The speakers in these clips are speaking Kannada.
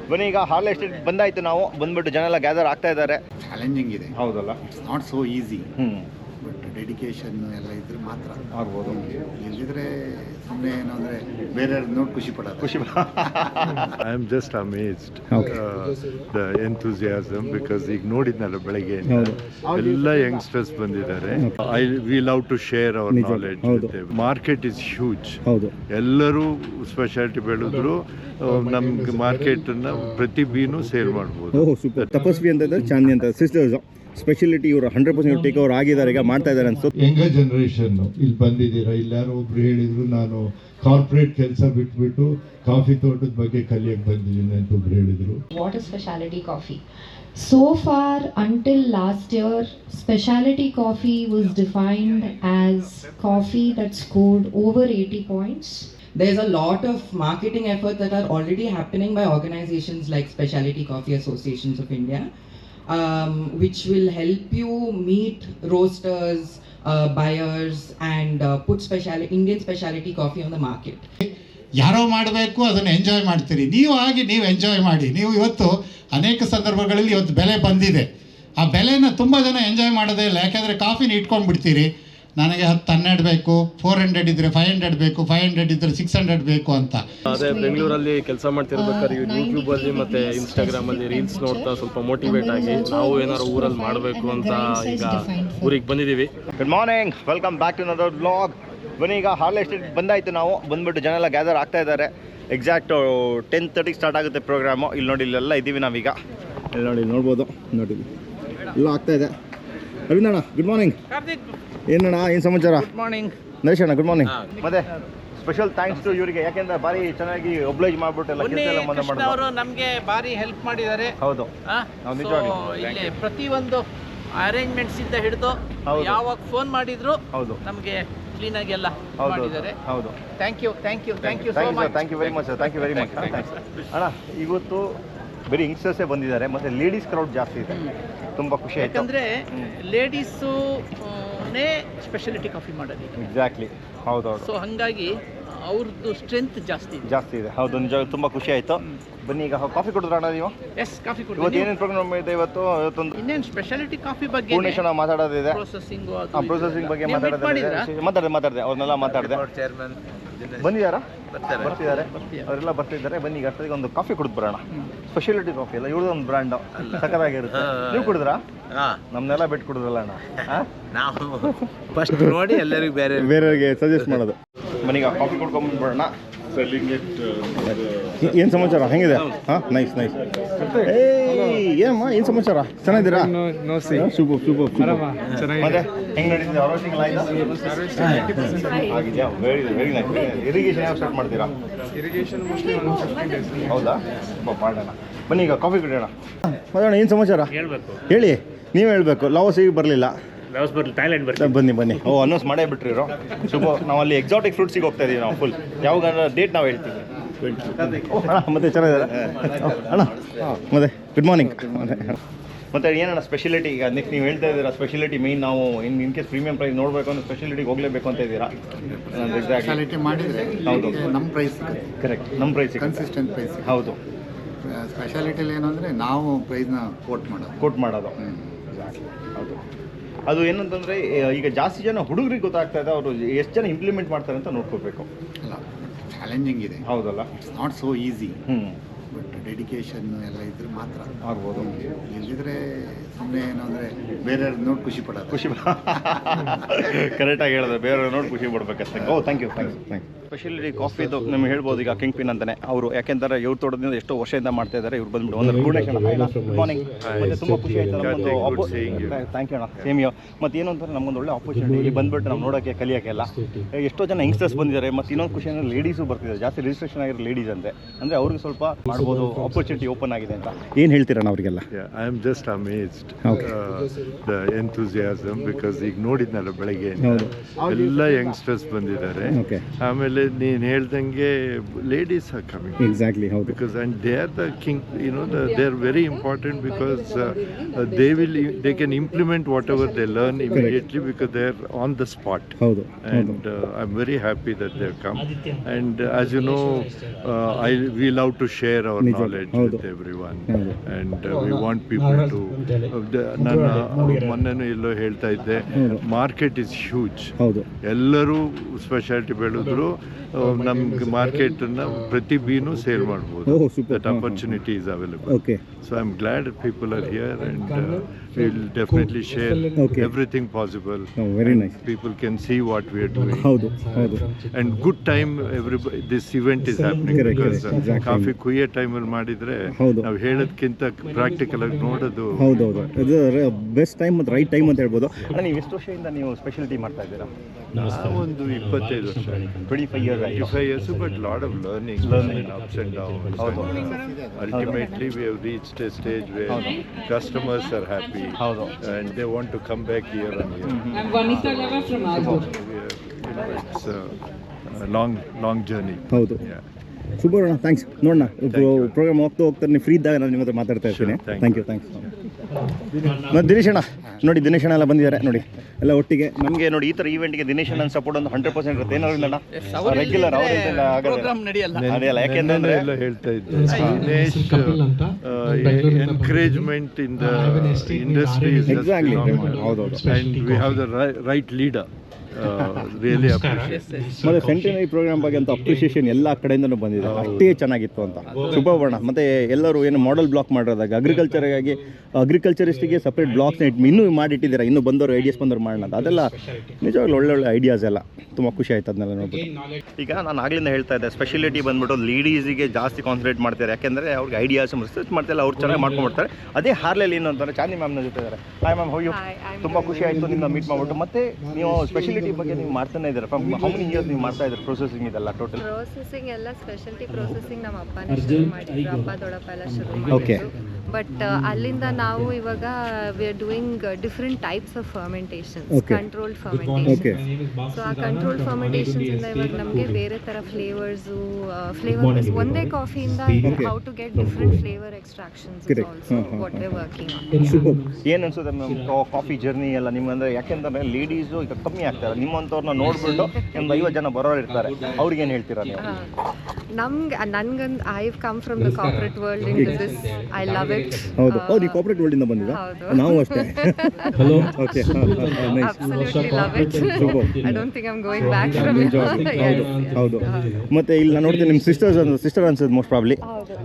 ಬನ್ನಿ ಈಗ ಹಾರ್ಲೆ ಎಸ್ಟೇಟ್ ಬಂದಾಯ್ತು, ನಾವು ಬಂದ್ಬಿಟ್ಟು ಜನ ಎಲ್ಲ ಗ್ಯಾದರ್ ಆಗ್ತಾ ಇದ್ದಾರೆ. ಚಾಲೆಂಜಿಂಗ್ ಇದೆ, ಹೌದಲ್ಲ, it's not so easy. But dedication ಎಲ್ಲ ಇದ್ರೆ ಮಾತ್ರ ಆಗ್ಬೋದು. ಇಲ್ಲದಿದ್ರೆ ಸುಮ್ಮನೆ ಏನೋ ಅಂದರೆ ಬೇರೆ ನೋಡಿ ಖುಷಿ ಪಡೋದು. I am just amazed the enthusiasm because ಈಗ ನೋಡಿದ್ನಲ್ಲ ಬೆಳಗ್ಗೆ ಎಲ್ಲ ಯಂಗ್ಸ್ಟರ್ಸ್ ಬಂದಿದ್ದಾರೆ. We love to share our knowledge. Market is huge. ಎಲ್ಲರೂ ಸ್ಪೆಷಾಲಿಟಿ ಬೆಳೆದ್ರು ನಮ್ಗೆ ಮಾರ್ಕೆಟ್ ಅನ್ನ ಪ್ರತಿ ಬೀನು ಸೇಲ್ ಮಾಡ್ಬೋದು. ಸೂಪರ್. ತಪಸ್ವಿ ಅಂತ ಚಾಂದಿ ಅಂತ ಸಿಸ್ಟರ್ಸ್ ಸ್ಪೆಷಾಲಿಟಿ ಇವರು 100% ಟೇಕ್ ಓವರ್ ಆಗಿದ್ದಾರೆ, ಈಗ ಮಾಡ್ತಾ ಇದ್ದಾರೆ ಅನ್ಸುತ್ತೆ. ಯಂಗರ್ ಜನರೇಷನ್ ಇಲ್ಲಿ ಬಂದಿದ್ದೀರಾ. ಇಲ್ಲಾರು ಒಬ್ರು ಹೇಳಿದ್ರು ನಾನು ಕಾರ್ಪೊರೇಟ್ ಕೆಲಸ ಬಿಟ್ಬಿಟ್ಟು ಕಾಫಿ ತೋಟದ ಬಗ್ಗೆ ಕಲಿಯಕ್ಕೆ ಬಂದಿದ್ದೀನಿ ಅಂತ ಒಬ್ರು ಹೇಳಿದ್ರು. What is specialty coffee? So far until last year, specialty coffee was defined as coffee that scored over 80 points. There's a lot of marketing efforts that are already happening by organizations like Specialty Coffee Associations of India, which will help you meet roasters, buyers and put Indian specialty coffee on the market. ಯಾರೋ ಮಾಡಬೇಕು, ಅದನ್ನು ಎಂಜಾಯ್ ಮಾಡ್ತೀರಿ ನೀವು. ಹಾಗೆ ನೀವು ಎಂಜಾಯ್ ಮಾಡಿ. ನೀವು ಇವತ್ತು ಅನೇಕ ಸಂದರ್ಭಗಳಲ್ಲಿ ಇವತ್ತು ಬೆಲೆ ಬಂದಿದೆ, ಆ ಬೆಲೆನ ತುಂಬ ಜನ ಎಂಜಾಯ್ ಮಾಡೋದೇ ಇಲ್ಲ. ಯಾಕೆಂದರೆ ಕಾಫಿನ ಇಟ್ಕೊಂಡು ಬಿಡ್ತೀರಿ, ನನಗೆ 10-12 ಬೇಕು, 400 ಇದ್ದರೆ 500 ಬೇಕು, 500 ಇದ್ದರೆ 600 ಬೇಕು ಅಂತ. ಅದೇ ಬೆಂಗಳೂರಲ್ಲಿ ಕೆಲಸ ಮಾಡ್ತಿರ್ಬೇಕಾದ್ರೆ ಯೂಟ್ಯೂಬಲ್ಲಿ ಮತ್ತು ಇನ್ಸ್ಟಾಗ್ರಾಮಲ್ಲಿ ರೀಲ್ಸ್ ನೋಡ್ತಾ ಸ್ವಲ್ಪ ಮೋಟಿವೇಟ್ ಆಗಿ ನಾವು ಏನಾದ್ರು ಊರಲ್ಲಿ ಮಾಡಬೇಕು ಅಂತ ಈಗ ಊರಿಗೆ ಬಂದಿದ್ದೀವಿ. Good morning, welcome back to another vlog. ಬನ್ನಿ ಈಗ ಹಾರ್ಲೆ ಎಸ್ಟೇಟ್ ಬಂದಾಯ್ತು, ನಾವು ಬಂದ್ಬಿಟ್ಟು ಜನ ಎಲ್ಲ ಗ್ಯಾದರ್ ಆಗ್ತಾ ಇದ್ದಾರೆ. ಎಕ್ಸಾಕ್ಟ್ 10:30 ಸ್ಟಾರ್ಟ್ ಆಗುತ್ತೆ ಪ್ರೋಗ್ರಾಮು. ಇಲ್ಲಿ ನೋಡಿ, ಇಲ್ಲೆಲ್ಲ ಇದ್ದೀವಿ ನಾವೀಗ. ಇಲ್ಲಿ ನೋಡಿ, ನೋಡ್ಬೋದು, ನೋಡಿ ಎಲ್ಲ ಆಗ್ತಾ ಇದೆ. ಅರವಿಂದಣ್ಣ ಗುಡ್ ಮಾರ್ನಿಂಗ್. ಏನಣ್ಣ, ಏನು ಸಮಾಚಾರ? ಗುಡ್ ಮಾರ್ನಿಂಗ್ ನರೇಶ್ ಅಣ್ಣ ಗುಡ್ ಮಾರ್ನಿಂಗ್. ಮತ್ತೆ ಸ್ಪೆಷಲ್ ಥ್ಯಾಂಕ್ಸ್ ಟು ಇವರಿಗೆ, ಯಾಕೆಂದ್ರೆ ಬಾರಿ ಚೆನ್ನಾಗಿ ಒಬ್ಲೈಜ್ ಮಾಡ್ಬಿಟ್ಟೆಲ್ಲ ಅವರು ನಮಗೆ ಬಾರಿ ಹೆಲ್ಪ್ ಮಾಡಿದ್ದಾರೆ. ಹೌದು, ಇಲ್ಲಿ ಪ್ರತಿಯೊಂದು ಅರೇಂಜ್ಮೆಂಟ್ಸ್ ಇಂದ ಹಿಡಿದು ಯಾವಾಗ ಫೋನ್ ಮಾಡಿದ್ರು ಹೌದು ನಮಗೆ ಕ್ಲೀನ್ ಆಗಿ ಎಲ್ಲ ಮಾಡಿದ್ದಾರೆ. ಹೌದು, thank you so much. Thank you very much sir, thank you very much. ಅಣ್ಣ, ಇವತ್ತು ಬರೀ ಯಂಗ್ಸ್ಟರ್ಸೇ ಬಂದಿದ್ದಾರೆ, ಮತ್ತೆ ಲೇಡೀಸ್ ಕ್ರೌಡ್ ಜಾಸ್ತಿ ಇದೆ, ತುಂಬ ಖುಷಿ ಆಯ್ತು. ಯಾಕಂದ್ರೆ ಲೇಡೀಸು ಸ್ಪೆಷಾಲಿಟಿ ಕಾಫಿ ಮಾಡೋದು. ಎಕ್ಸಾಕ್ಟ್ಲಿ, ಹೌದೌದು. ಸೊ ಹಾಗಾಗಿ ಅವ್ರದ್ದು ಸ್ಟ್ರೆಂತ್ ಜಾಸ್ತಿ ಇದೆ. ಹೌದು, ನಿಜ ತುಂಬ ಖುಷಿ ಆಯಿತು. ಬನ್ನಿ ಈಗ ಕಾಫಿ ಕುಡಿದ್ರಣ್ಣ ನೀವು? ಎಸ್, ಕಾಫಿ ಕುಡಿದ್ವಿ. ಇವತ್ತು ಏನೇನು ಪ್ರೋಗ್ರಾಮ್ ಇದೆ? ಇವತ್ತೊಂದು ಇನ್ನೇನು ಸ್ಪೆಷಾಲಿಟಿ ಕಾಫಿ ಬಗ್ಗೆ ಪೂರ್ಣೇಶ್ವರ ಮಾತಾಡೋದಿದೆ, ಪ್ರೊಸೆಸಿಂಗ್ ಬಗ್ಗೆ ಮಾತಾಡಿದೆ ಅವ್ರನ್ನೆಲ್ಲ ಮಾತಾಡಿದೆ. ಬಂದಿದ್ದಾರಾ? ಬರ್ತಿದ್ದಾರೆ, ಅವರೆಲ್ಲ ಬರ್ತಿದ್ದಾರೆ. ಬನ್ನಿ ಈಗ ಅಷ್ಟೊತ್ತಿಗೆ ಒಂದು ಕಾಫಿ ಕುಡಿದು ಬರೋಣ. ಸ್ಪೆಷಾಲಿಟಿ ಕಾಫಿ ಅಲ್ಲ, ಇವ್ರದ್ದು ಒಂದು ಬ್ರ್ಯಾಂಡ್ ಸಕ್ಕತ್ತಾಗಿರುತ್ತೆ. ನೀವು ಕುಡಿದ್ರಾ? ನಮ್ನೆಲ್ಲ ಬಿಟ್ಟು ಕುಡಿದ್ರಲ್ಲ ಅಣ್ಣ. ನಾವು ಫಸ್ಟ್ ನೋಡಿ ಎಲ್ಲರಿಗೂ ಬೇರೆಯವರಿಗೆ ಸಜೆಸ್ಟ್ ಮಾಡೋದು. ಬನ್ನೀಗ ಕಾಫಿ ಕುಡ್ಕೊಂಡ್ಬಿಟ್ಟು ಬರೋಣ. ಏನು ಸಮಾಚಾರ, ಹೆಂಗಿದೆ? ಹಾಂ, ನೈಸ್. ಏನಮ್ಮ, ಏನು ಸಮಾಚಾರ? ಚೆನ್ನಾಗಿದ್ದೀರಾ? ಸೂಪರ್. ಮತ್ತೆ ಹೆಂಗೆ ನಡೀತಿದೆ? ಹಾರ್ವೆಸ್ಟಿಂಗ್ ಆಗಿದೆಯಾ? Very nice. ಇರಿಗೇಷನ್ ಯಾವಾಗ ಸ್ಟಾರ್ಟ್ ಮಾಡ್ತೀರಾ? ಹೌದಾ, ಮಾಡೋಣ. ಬನ್ನಿ ಈಗ ಕಾಫಿ ಕುಡಿಯೋಣ. ಮಾಡೋಣ. ಏನು ಸಮಾಚಾರ ಹೇಳಿ, ನೀವು ಹೇಳಬೇಕು. ಲಾವೋಸಿಗೆ ಬರಲಿಲ್ಲ, ಥೈಲ್ಯಾಂಡ್ ಬನ್ನಿ. ಅನೌನ್ಸ್ ಮಾಡೇ ಬಿಟ್ರಿ ಇರೋ. ನಾವು ಅಲ್ಲಿ ಎಕ್ಸಾಟಿಕ್ ಫ್ರೂಟ್ಸಿಗೆ ಹೋಗ್ತಾ ಇದೀವಿ ನಾವು. ಫುಲ್ ಯಾವಾಗ ಡೇಟ್ ನಾವು ಹೇಳ್ತೀವಿ. ಮತ್ತೆ ಚೆನ್ನಾಗಿದ್ದಾರೆ ಅಣ್ಣ. ಮತ್ತೆ ಗುಡ್ ಮಾರ್ನಿಂಗ್. ಮತ್ತೆ ಏನಣ್ಣ ಸ್ಪೆಷಾಲಿಟಿ? ಈಗ ನೆಕ್ಸ್ಟ್ ನೀವು ಹೇಳ್ತಾ ಇದ್ದೀರಾ ಸ್ಪೆಷಾಲಿಟಿ ಮೇನ್. ನಾವು ಇನ್ ಕೇಸ್ ಪ್ರೀಮಿಯಂ ಪ್ರೈಸ್ ನೋಡಬೇಕು ಅಂದ್ರೆ ಸ್ಪೆಷಾಲಿಟಿಗೆ ಹೋಗಲೇಬೇಕು ಅಂತ ಇದ್ದೀರಾ? ಸ್ಪೆಷಾಲಿಟಿ ಮಾಡಿದರೆ ಹೌದು, ನಮ್ಮ ಪ್ರೈಸ್ ಕರೆಕ್ಟ್, ನಮ್ಮ ಪ್ರೈಸ್ ಕನ್ಸಿಸ್ಟೆಂಟ್ ಪ್ರೈಸ್. ಹೌದು, ಸ್ಪೆಷಾಲಿಟಿಲಿ ಏನು ಅಂದರೆ ನಾವು ಪ್ರೈಸ್ನ ಕೋಟ್ ಮಾಡೋದು. ಹೌದು. ಅದು ಏನಂತಂದರೆ ಈಗ ಜಾಸ್ತಿ ಜನ ಹುಡುಗರಿಗೆ ಗೊತ್ತಾಗ್ತಾ ಇದೆ, ಅವರು ಎಷ್ಟು ಜನ ಇಂಪ್ಲಿಮೆಂಟ್ ಮಾಡ್ತಾರೆ ಅಂತ ನೋಡ್ಕೋಬೇಕು. ಅಲ್ಲ, ಚಾಲೆಂಜಿಂಗ್ ಇದೆ, ಹೌದಲ್ಲ, it's not so easy. But dedication ಎಲ್ಲ ಇದ್ರೆ ಮಾತ್ರ ಆಗ್ಬೋದು. ಇಲ್ಲದಿದ್ರೆ ಸುಮ್ಮನೆ ಏನೋ ಅಂದರೆ ಬೇರೆ ನೋಡಿ ಖುಷಿ ಪಡೋದು. ಕರೆಕ್ಟಾಗಿ ಹೇಳಿದ್ರೆ ಬೇರೆಯವ್ರು ನೋಡಿ ಖುಷಿ ಪಡ್ಬೇಕಷ್ಟೇ. Thank you. ಸ್ಪೆಷಾಲಿಟಿ ಕಾಫಿದು ನಿಮ್ಗೆ ಹೇಳ್ಬೋದು ಈಗ ಕಿಂಗ್ ಪಿನ್ ಅಂತಲೇ. ಅವರು ಯಾಕೆಂದರೆ ಇವ್ರ ತೋಟದಿಂದ ಎಷ್ಟೋ ವರ್ಷದಿಂದ ಮಾಡ್ತಾ ಇದ್ದಾರೆ. ಇವ್ರು ಬಂದ್ಬಿಟ್ಟು ಒಂದು ಗುಡ್ ಮಾರ್ನಿಂಗ್. ಮತ್ತು ತುಂಬ ಖುಷಿ ಆಯಿತು ನಮ್ಮೊಂದು. ಥ್ಯಾಂಕ್ ಯು ಅಣ್ಣ, ಸೇಮ್ ಯು. ಮತ್ತು ಏನು ಅಂತಂದರೆ ನಮಗೊಂದು ಒಳ್ಳೆ ಆಪರ್ಚುನಿಟಿ ಇಲ್ಲಿ ಬಂದುಬಿಟ್ಟು ನಾವು ನೋಡೋಕ್ಕೆ ಕಲಿಯೋಕ್ಕೆಲ್ಲ. ಎಷ್ಟೋ ಜನ ಯಂಗ್ಸ್ಟರ್ಸ್ ಬಂದಿದ್ದಾರೆ. ಮತ್ತು ಇನ್ನೊಂದು ಖುಷಿ ಅಂದರೆ ಲೇಡೀಸು ಬರ್ತಿದ್ದಾರೆ, ಜಾಸ್ತಿ ರಿಜಿಸ್ಟ್ರೇಷನ್ ಆಗಿರೋ ಲೇಡೀಸ್ ಅಂತೆ. ಅಂದರೆ ಅವ್ರಿಗೆ ಸ್ವಲ್ಪ ಮಾಡ್ಬೋದು, ಆಪರ್ಚುನಿಟಿ ಓಪನ್ ಆಗಿದೆ ಅಂತ. ಏನು ಹೇಳ್ತೀರಣ್ಣ ಅವರಿಗೆಲ್ಲ? I am just amazed the enthusiasm because ಈಗ ನೋಡಿದ್ನಲ್ಲ ಬೆಳಗ್ಗೆ ಎಲ್ಲ ಯಂಗ್ಸ್ಟರ್ಸ್ ಬಂದಿದ್ದಾರೆ. ಆಮೇಲೆ ನೀನು ಹೇಳ್ದಂಗೆ ಲೇಡೀಸ್ ಆರ್ ಕಮಿಂಗ್. ಎಕ್ಸಾಕ್ಟ್ಲಿ, ಹೌದು. Because and they are the king, they are very important because they can implement whatever they learn immediately because they are on the spot. ಹೌದು. And I'm very happy that they have come. And as you know, we love to share our knowledge. knowledge with everyone, and we want people to. ನಾನು ಮೊನ್ನೆನೂ ಎಲ್ಲೋ ಹೇಳ್ತಾ ಇದ್ದೆ, ಮಾರ್ಕೆಟ್ ಇಸ್ ಹ್ಯೂಜ್. ಎಲ್ಲರೂ ಸ್ಪೆಷಾಲಿಟಿ ಬೆಳೆದ್ರು ನಮ್ಗೆ ಮಾರ್ಕೆಟನ್ನು ಪ್ರತಿ ಬೀನು ಸೇಲ್ ಮಾಡ್ಬೋದು. That opportunity is available. So I am glad people are here and will definitely share everything possible. Very nice. People can see what we are doing. And good time this event is happening because coffee ಕುಯ್ಯೋ ಟೈಮಲ್ಲಿ ಮಾಡಿದ್ರೆ ನಾವು ಹೇಳೋದಕ್ಕಿಂತ ಪ್ರಾಕ್ಟಿಕಲ್ ಆಗಿ ನೋಡೋದು. ಬೆಸ್ಟ್ ಟೈಮ್ ಮತ್ತು ರೈಟ್ ಟೈಮ್ ಅಂತ ಹೇಳ್ಬೋದು. ನೀವು ಎಷ್ಟು ವರ್ಷದಿಂದ ನೀವು ಸ್ಪೆಷಾಲಿಟಿ ಮಾಡ್ತಾ ಇದ್ದೀರಾ? ಒಂದು 25 ವರ್ಷ. 25 years, but lot of learning ups and downs. Ultimately we have reached a stage where customers are happy and they want to come back year on year. I'm Vanita Lava from Aldur. It's a long journey. Super ಅಣ್ಣ, ಥ್ಯಾಂಕ್ಸ್. ನೋಡೋಣ ಪ್ರೋಗ್ರಾಮ್ ಹೋಗ್ತಾ ನೀವು ಫ್ರೀ ಇದ್ದಾಗ ನಾನು ನಿಮ್ಮ ಹತ್ರ ಮಾತಾಡ್ತಾ ಇರ್ತೀನಿ. Thank you. ಮತ್ತು ದಿನೇಶ್ ಅಣ್ಣ ನೋಡಿ, ದಿನೇಶ್ ಅಣ್ಣ ಎಲ್ಲ ಬಂದಿದ್ದಾರೆ ನೋಡಿ, ಎಲ್ಲ ಒಟ್ಟಿಗೆ. ನಮಗೆ ನೋಡಿ ಈ ಥರ ಈವೆಂಟ್ಗೆ ದಿನೇಶ್ ಅಣ್ಣ ಸಪೋರ್ಟ್ ಒಂದು 100% ಇರುತ್ತೆ. ಏನಾದ್ರು ರೆಗ್ಯುಲರ್ ನಡೆಯಲ್ಲ, ಯಾಕೆಂದ್ರೆ ಎಲ್ಲ ಹೇಳ್ತಾ ಇದ್ದೆ, Dinesh encouragement in the industry is exactly. ಹೌದೌದು. and we have the right leader. Really appreciate. ಮತ್ತು ಸೆಂಟಿನರಿ ಪ್ರೋಗ್ರಾಮ್ ಬಗ್ಗೆ ಅಂತ ಅಪ್ರಿಷಿಯೇಷನ್ ಎಲ್ಲ ಕಡೆಯಿಂದನೂ ಬಂದಿದೆ, ಅಷ್ಟೇ ಚೆನ್ನಾಗಿತ್ತು ಅಂತ. ಸುಬ್ಬಣ್ಣ ಮತ್ತು ಎಲ್ಲರೂ ಏನು ಮಾಡೆಲ್ ಬ್ಲಾಕ್ ಮಾಡಿರೋದಾಗ ಅಗ್ರಿಕಲ್ಚರಿಸ್ಟಿಗೆ ಸಪ್ರೇಟ್ ಬ್ಲಾಕ್ಸ್ನ ಇನ್ನೂ ಮಾಡಿಟ್ಟಿದ್ದೀರಾ, ಇನ್ನೂ ಬಂದವರು ಐಡಿಯಾಸ್ ಬಂದವರು ಮಾಡೋಣ. ಅದೆಲ್ಲ ನಿಜವಾಗ್ಲೂ ಒಳ್ಳೊಳ್ಳೆ ಐಡಿಯಾಸ್ ಎಲ್ಲ ತುಂಬ ಖುಷಿ ಆಯ್ತು ಅದನ್ನೆಲ್ಲ ನೋಡ್ಬಿಟ್ಟು. ಈಗ ನಾನು ಆಗ್ಲಿಂದ ಹೇಳ್ತಾ ಇದ್ದೆ, ಸ್ಪೆಷಾಲಿಟಿ ಬಂದ್ಬಿಟ್ಟು ಲೇಡೀಸಿಗೆ ಜಾಸ್ತಿ ಕಾನ್ಸಂಟ್ರೇಟ್ ಮಾಡ್ತಾರೆ, ಯಾಕೆಂದರೆ ಅವ್ರಿಗೆ ಐಡಿಯಾಸ್ ರಿಸರ್ಚ್ ಮಾಡ್ತಿಲ್ಲ, ಅವ್ರು ಚೆನ್ನಾಗಿ ಮಾಡ್ಕೊಂಡ್ಬಿಡ್ತಾರೆ. ಅದೇ ಹಾರ್ಲೆಲ್ಲಿ ಏನು ಅಂತಂದರೆ ಚಾಂದಿ ಮ್ಯಾಮ್ನ ಜೊತೆ ಇದ್ದಾರೆ. Hi ma'am, how you? ತುಂಬ ಖುಷಿ ಆಯಿತು ನಿಮ್ಮನ್ನ ಮೀಟ್ ಮಾಡ್ಬಿಟ್ಟು. ಮತ್ತು ನೀವು ಸ್ಪೆಷಾಲಿಟಿ ಬಗ್ಗೆ ನೀವು ಮಾಡ್ತಾನೆ ಇದ್ದೀರಾ, ಹೌ ಮೆನಿ ಇಯರ್ಸ್ ನೀವು ಮಾಡ್ತಾ ಇದ್ದೀರಾ ಪ್ರೊಸೆಸಿಂಗ್ ಇದೆಲ್ಲ ಟೋಟಲ್? ಪ್ರೊಸೆಸಿಂಗ್ ಎಲ್ಲ ಸ್ಪೆಷಾಲಿಟಿ ಪ್ರೊಸೆಸಿಂಗ್ ನಮ್ಮ ಅಪ್ಪನೇ ಶುರು ಮಾಡಿದ್ರು, ಅಪ್ಪ ದೊಡ್ಡಪ್ಪ ಎಲ್ಲ ಶುರು ಮಾಡಿದ್ರು. ಬಟ್ ಅಲ್ಲಿಂದ ನಾವು ಇವಾಗ we are doing different types of fermentations, controlled fermentation. So ಆ ಕಂಟ್ರೋಲ್ಡ್ ಫರ್ಮೆಂಟೇಷನ್ಸ್ ಇಂದ ಇವಾಗ ನಮಗೆ ಬೇರೆ ಥರ ಫ್ಲೇವರ್ಸು, ಫ್ಲೇವರ್ಸ್ ಒಂದೇ ಕಾಫಿಯಿಂದ how to get different flavour extractions also what we are working on. ಏನು ಅನ್ಸುತ್ತೆ ಮ್ಯಾಮ್ ಕಾಫಿ ಜರ್ನಿ ಎಲ್ಲ ನಿಮ್ಗೆ? ಯಾಕೆಂದರೆ ಲೇಡೀಸು ಈಗ ಕಮ್ಮಿ ಆಗ್ತಾರೆ, ನಿಮ್ಮಂಥವ್ರನ್ನ ನೋಡ್ಬಿಟ್ಟು ಒಂದು 50 ಜನ ಬರೋರು ಇರ್ತಾರೆ, ಅವ್ರಿಗೆ ಏನು ಹೇಳ್ತೀರಾ ನೀವು? ನನ್ಗಂದು I have come from the corporate world in this, I love it. ಹೌದು, ಈ ಕಾರ್ಪೊರೇಟ್ ವರ್ಲ್ಡ್ ಇಂದ ಬಂದಿದ್ದ ನಾವು ಅಷ್ಟೇ. Hello, okay, absolutely love it. I don't think I am going back from it. ಹೌದು. ಮತ್ತೆ ಇಲ್ಲಿ ನಾನು ನೋಡ್ತೀನಿ ನಿಮ್ಮ ಸಿಸ್ಟರ್ ಅನ್ಸುತ್ತೆ ಮೋಸ್ಟ್ ಪ್ರಾಬ್ಲಿ,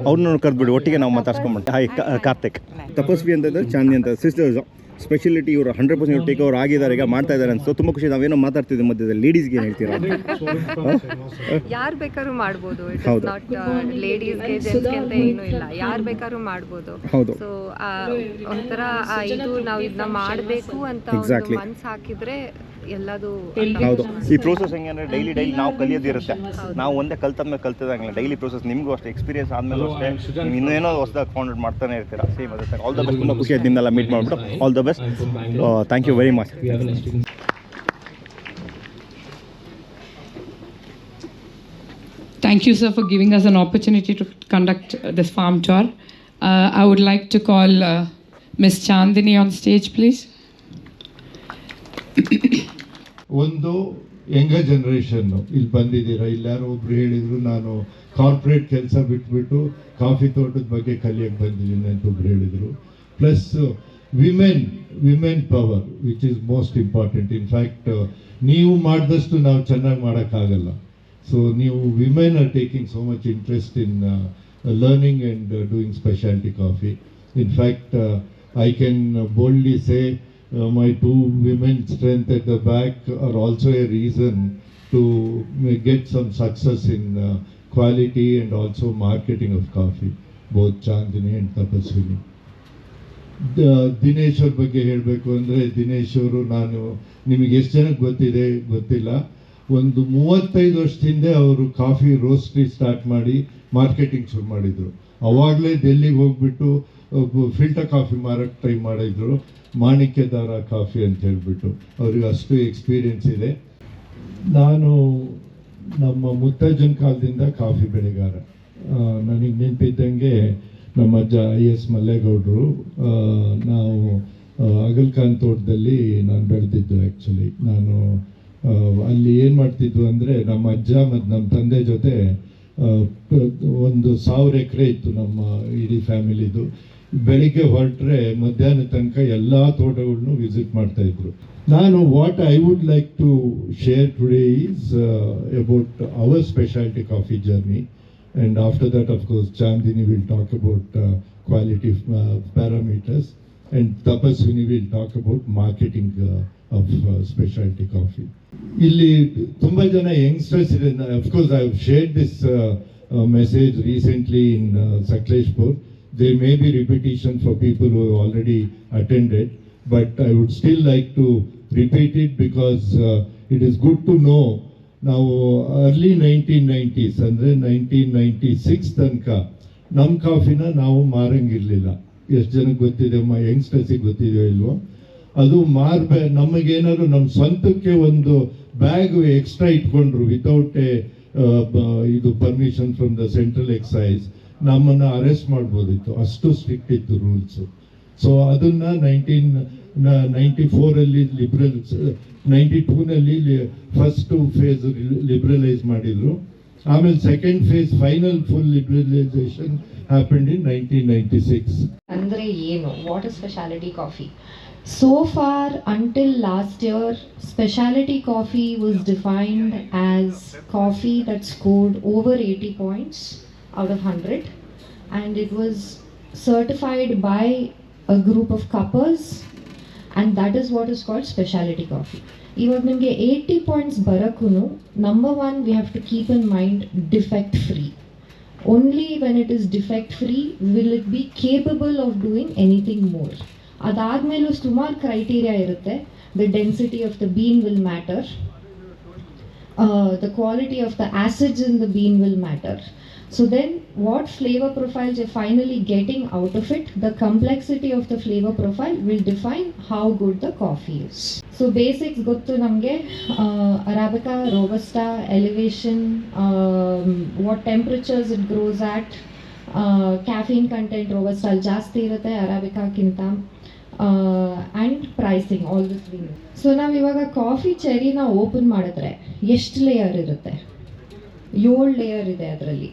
ಅವ್ರನ್ನ ಕರೆದ್ಬಿಡಿ, ಒಟ್ಟಿಗೆ ನಾವು ಮಾತಾಡ್ಸ್ಕೊಂಡ್ಬಿಟ್ಟು. ಹಾಯ್ ಕಾರ್ತಿಕ್, ತಪಸ್ವಿ ಅಂತ ಇದ್ದಾರೆ, ಚಾಂದಿ ಅಂತ ಸಿಸ್ಟರ್ಸ್. ಸ್ಪೆಷಾಲಿಟಿ ಇವರು 100% ಟೇಕ್ ಓವರ್ ಆಗಿದ್ದಾರೆ, ಈಗ ಮಾಡ್ತಾ ಇದ್ದಾರೆ ಅನ್ಸೋ. ತುಂಬ ಖುಷಿ. ನಾವೇನೋ ಮಾತಾಡ್ತಿದ್ದೆ ಮಧ್ಯದಲ್ಲಿ, ಲೇಡೀಸ್ಗೆ ಏನು ಹೇಳ್ತೀರಾ? ಯಾರು ಬೇಕಾದ್ರೂ ಮಾಡ್ಬೋದು, ಇಟ್ ಇಸ್ ನಾಟ್ ಲೇಡೀಸ್ಗೆ ಜೆಂಟ್ಸ್ಗೆ ಅಂತ ಏನೂ ಇಲ್ಲ, ಯಾರು ಬೇಕಾದ್ರೂ ಮಾಡ್ಬೋದು. ಸೊ ಒಂಥರ ಇದು ನಾವು ಇದನ್ನ ಮಾಡಬೇಕು ಅಂತ ಒಂದು ಮನ್ಸು ಹಾಕಿದ್ರೆ ಎಲ್ಲದು. ಹೌದು, ಈ ಪ್ರೋಸೆಸ್ ಹೆಂಗೆ ಅಂದರೆ ಡೈಲಿ ನಾವು ಕಲಿಯೋದಿರುತ್ತೆ. ನಾವು ಒಂದೇ ಕಲ್ತಾದ್ಮೇಲೆ ಕಲ್ತಿದಂಗಿಲ್ಲ, ಡೈಲಿ ಪ್ರೋಸೆಸ್. ನಿಮಗೂ ಅಷ್ಟೇ ಎಕ್ಸ್ಪೀರಿಯನ್ಸ್ ಆದಮೇಲೆ ಅಷ್ಟೇ ನೀವು ಇನ್ನೇನೋ ಹೊಸದಾಗಿ ಫೌಂಡೇಟ್ ಮಾಡ್ತಾನೆ ಇರ್ತೀರಾ. ಸೇಮ್ ಅದೇ. All the best. ತುಂಬ ಖುಷಿ ಆಯ್ತು ನಿಮ್ಮೆಲ್ಲ ಮೀಟ್ ಮಾಡಿಬಿಟ್ಟು. All the best. Thank you very much. Thank you, sir, for giving us an opportunity to conduct this farm tour. I would like to call Ms. Chandini on stage, please. ಒಂದು ಯಂಗರ್ ಜನರೇಷನ್ನು ಇಲ್ಲಿ ಬಂದಿದ್ದೀರಾ. ಇಲ್ಲಾರು ಒಬ್ರು ಹೇಳಿದ್ರು, ನಾನು ಕಾರ್ಪೊರೇಟ್ ಕೆಲಸ ಬಿಟ್ಬಿಟ್ಟು ಕಾಫಿ ತೋಟದ ಬಗ್ಗೆ ಕಲಿಯಕ್ಕೆ ಬಂದಿದ್ದೀನಿ ಅಂತ ಒಬ್ರು ಹೇಳಿದರು. Plus women power which is most important. In fact ನೀವು ಮಾಡಿದಷ್ಟು ನಾವು ಚೆನ್ನಾಗಿ ಮಾಡೋಕ್ಕಾಗಲ್ಲ. ಸೊ ನೀವು women are taking so much interest in learning and doing speciality coffee. In fact I can boldly say my 2 women strength at the back are also a reason to get some success in quality and also marketing of coffee, both Chandini and Tapaswini. Dinesh ಅವ್ರ ಬಗ್ಗೆ ಹೇಳಬೇಕು ಅಂದರೆ, ದಿನೇಶ್ ಅವರು, ನಾನು ನಿಮಗೆ ಎಷ್ಟು ಜನಕ್ಕೆ ಗೊತ್ತಿದೆ ಗೊತ್ತಿಲ್ಲ, ಒಂದು 35 ವರ್ಷದಿಂದ ಅವರು ಕಾಫಿ ರೋಸ್ಟ್ರಿ ಸ್ಟಾರ್ಟ್ ಮಾಡಿ ಮಾರ್ಕೆಟಿಂಗ್ ಶುರು ಮಾಡಿದರು. ಅವಾಗಲೇ ಡೆಲ್ಲಿಗೆ ಹೋಗ್ಬಿಟ್ಟು ಫಿಲ್ಟರ್ ಕಾಫಿ ಮಾರಕ್ಕೆ ಟ್ರೈ ಮಾಡಿದ್ರು, ಮಾಣಿಕ್ಯದಾರ ಕಾಫಿ ಅಂತ ಹೇಳ್ಬಿಟ್ಟು. ಅವ್ರಿಗೆ ಅಷ್ಟು ಎಕ್ಸ್ಪೀರಿಯನ್ಸ್ ಇದೆ. ನಾನು ನಮ್ಮ ಮುತ್ತಜ್ಜನ ಕಾಲದಿಂದ ಕಾಫಿ ಬೆಳೆಗಾರ. ನನಗೆ ನೆನಪಿದ್ದಂಗೆ ನಮ್ಮ ಅಜ್ಜ IS ಮಲ್ಲೇಗೌಡರು, ನಾವು ಅಗಲ್ಖಾನ್ ತೋಟದಲ್ಲಿ ನಾನು ಬೆಳೆದಿದ್ದು. ಆ್ಯಕ್ಚುಲಿ ನಾನು ಅಲ್ಲಿ ಏನು ಮಾಡ್ತಿದ್ವು ಅಂದರೆ, ನಮ್ಮ ಅಜ್ಜ ಮತ್ತು ನಮ್ಮ ತಂದೆ ಜೊತೆ ಒಂದು 1000 ಎಕರೆ ಇತ್ತು ನಮ್ಮ ಇಡೀ ಫ್ಯಾಮಿಲಿದು. ಬೆಳಿಗ್ಗೆ ಹೊರಟ್ರೆ ಮಧ್ಯಾಹ್ನ ತನಕ ಎಲ್ಲ ತೋಟಗಳನ್ನು ವಿಸಿಟ್ ಮಾಡ್ತಾ ಇದ್ರು. ನಾನು what I would like to share today is about our speciality coffee journey, and after that of course Chandini will talk about quality parameters, and Tapaswini will talk about marketing of specialty coffee. Illi tumba jana youngsters ide. Of course I have shared this message recently in Sakleshpur. There may be repetition for people who have already attended, but I would still like to repeat it because it is good to know. ನಾವು ಅರ್ಲಿ 1990s ಅಂದರೆ 1996 ತನಕ ನಮ್ಮ ಕಾಫಿನ ನಾವು ಮಾರಂಗಿರಲಿಲ್ಲ. ಎಷ್ಟು ಜನಕ್ಕೆ ಗೊತ್ತಿದೆ, ಯಂಗ್ಸ್ಟರ್ಸಿಗೆ ಗೊತ್ತಿದೆಯೋ ಇಲ್ವೋ? ಅದು ನಮಗೇನಾದ್ರು ನಮ್ಮ ಸ್ವಂತಕ್ಕೆ ಒಂದು ಬ್ಯಾಗ್ ಎಕ್ಸ್ಟ್ರಾ ಇಟ್ಕೊಂಡ್ರು ವಿತೌಟ್ ಇದು permission from the central exercise, ನಮ್ಮನ್ನು ಅರೆಸ್ಟ್ ಮಾಡ್ಬೋದಿತ್ತು, ಅಷ್ಟು ಸ್ಟ್ರಿಕ್ಟ್ ಇತ್ತು ರೂಲ್ಸು. ಸೊ ಅದನ್ನು 1994 ಲಿಬ್ರಲ್ಸ್, 92 ಫಸ್ಟ್ ಫೇಸ್ ಲಿಬ್ರಲೈಸ್ ಮಾಡಿದ್ರು. ಆಮೇಲೆ second phase final full liberalisation happened ಇನ್ 1996. ಅಂದ್ರೆ ಏನು, what is speciality coffee? So far until last year, specialty coffee was defined as coffee that scored over 80 points out of 100, and it was certified by a group of cuppers, and that is what is called specialty coffee. Iವಾಗ ನಿಮಗೆ 80 points ಬರಕ್ಕೂ, number one, we have to keep in mind defect free. Only when it is defect free will it be capable of doing anything more. ಅದಾದಮೇಲೂ ಸುಮಾರು ಕ್ರೈಟೀರಿಯಾ ಇರುತ್ತೆ. The density of the bean will matter, the quality of the acids in the bean will matter. So then what flavour profiles you finally getting out of it, the complexity of the flavour profile will define how good the coffee is. So basics ಗೊತ್ತು ನಮಗೆ, arabica, robusta, elevation, what temperatures it grows at, caffeine content ರೋಬಸ್ಟಾಲ್ ಜಾಸ್ತಿ ಇರುತ್ತೆ ಅರಾಬಿಕಾಕ್ಕಿಂತ, and pricing, all this we know. So ನಾವು ಇವಾಗ ಕಾಫಿ ಚೆರಿನ ಓಪನ್ ಮಾಡಿದ್ರೆ ಎಷ್ಟು ಲೇಯರ್ ಇರುತ್ತೆ? 7 ಲೇಯರ್ ಇದೆ ಅದರಲ್ಲಿ,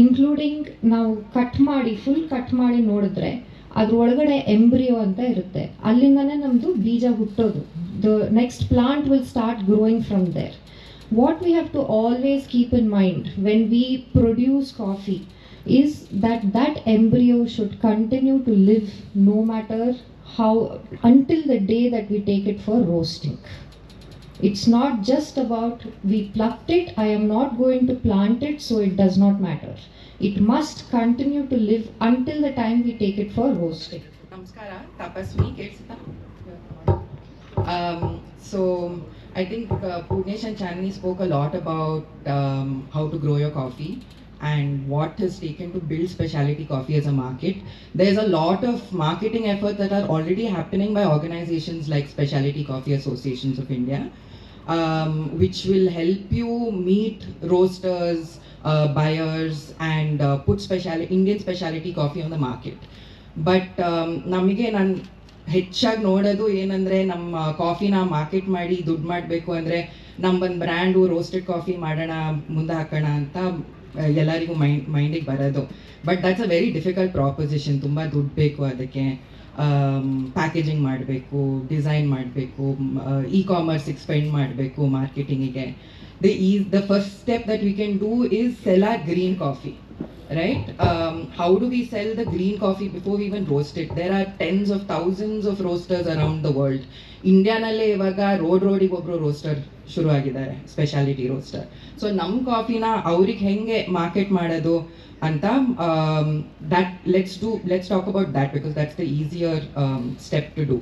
ಇನ್ಕ್ಲೂಡಿಂಗ್ ನಾವು ಫುಲ್ ಕಟ್ ಮಾಡಿ ನೋಡಿದ್ರೆ ಅದ್ರೊಳಗಡೆ ಎಂಬ್ರಿಯೋ ಅಂತ ಇರುತ್ತೆ. ಅಲ್ಲಿಂದನೇ ನಮ್ಮದು ಬೀಜ ಹುಟ್ಟೋದು. The next plant will start growing from there. What we have to always keep in mind when we produce coffee is that embryo should continue to live no matter how, until the day that we take it for roasting. It's not just about we plucked it, I am not going to plant it, so it does not matter. It must continue to live until the time we take it for roasting. Namaskara, Tapaswini Ketsita. So I think Purnesh and Chandni spoke a lot about how to grow your coffee and what is taken to build specialty coffee as a market. There's a lot of marketing efforts that are already happening by organizations like Specialty Coffee Associations of India, which will help you meet roasters, buyers, and put Indian specialty coffee on the market. But ನಮಗೆ ನಾನು ಹೆಚ್ಚಾಗಿ ನೋಡೋದು ಏನಂದರೆ, ನಮ್ಮ ಕಾಫಿನ ಮಾರ್ಕೆಟ್ ಮಾಡಿ ದುಡ್ಡು ಮಾಡಬೇಕು ಅಂದರೆ ನಮ್ಮೊಂದು ಬ್ರ್ಯಾಂಡು ರೋಸ್ಟೆಡ್ ಕಾಫಿ ಮಾಡೋಣ, ಮುಂದೆ ಹಾಕೋಣ ಅಂತ ಎಲ್ಲರಿಗೂ ಮೈಂಡಿಗೆ ಬರೋದು. But that's a very difficult proposition. ತುಂಬ ದುಡ್ಡು ಬೇಕು ಅದಕ್ಕೆ, ಪ್ಯಾಕೇಜಿಂಗ್ ಮಾಡಬೇಕು, ಡಿಸೈನ್ ಮಾಡಬೇಕು, ಇ-ಕಾಮರ್ಸಿಗೆ ಸ್ಪೆಂಡ್ ಮಾಡಬೇಕು, ಮಾರ್ಕೆಟಿಂಗಿಗೆ. The first step that we can do is sell our green coffee. Right? How do we sell the green coffee before we even roast it? There are tens of thousands of roasters around the world. ಇಂಡಿಯಾನಲ್ಲೇ ಇವಾಗ ರೋಡಿಗೆ ಒಬ್ಬರು ರೋಸ್ಟರ್ ಶುರು ಆಗಿದ್ದಾರೆ, ಸ್ಪೆಷಾಲಿಟಿ ರೋಸ್ಟರ್. ಸೊ ನಮ್ಮ ಕಾಫಿನ ಅವ್ರಿಗೆ ಹೆಂಗೆ ಮಾರ್ಕೆಟ್ ಮಾಡೋದು ಅಂತ, let's talk about that because that's the easier step to do.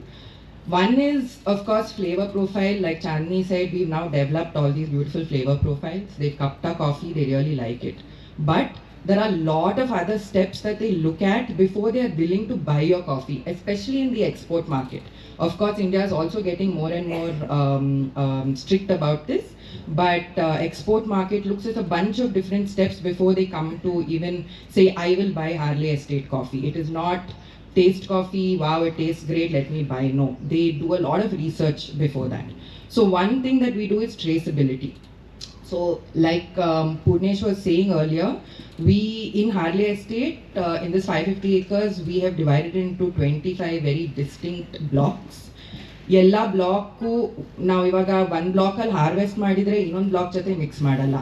One is, of course, flavor profile. Like Chandni said, we've now developed all these beautiful flavor profiles. They've cupped our coffee, they really like it. But there are a lot of other steps that they look at before they are willing to buy your coffee, especially in the export market. Of course, India is also getting more and more strict about this, but export market looks at a bunch of different steps before they come to even say, I will buy Harley Estate coffee. It is not taste coffee, wow, it tastes great, let me buy. No, they do a lot of research before that. So one thing that we do is traceability. So, like Purnesh was saying earlier, we in Harley Estate, in this 550 acres, we have divided into 25 very distinct blocks. ಎಲ್ಲ ಬ್ಲಾಕು ನಾವು ಇವಾಗ ಒಂದು ಬ್ಲಾಕಲ್ಲಿ ಹಾರ್ವೆಸ್ಟ್ ಮಾಡಿದರೆ ಇನ್ನೊಂದು ಬ್ಲಾಕ್ ಜೊತೆ ಮಿಕ್ಸ್ ಮಾಡಲ್ಲ.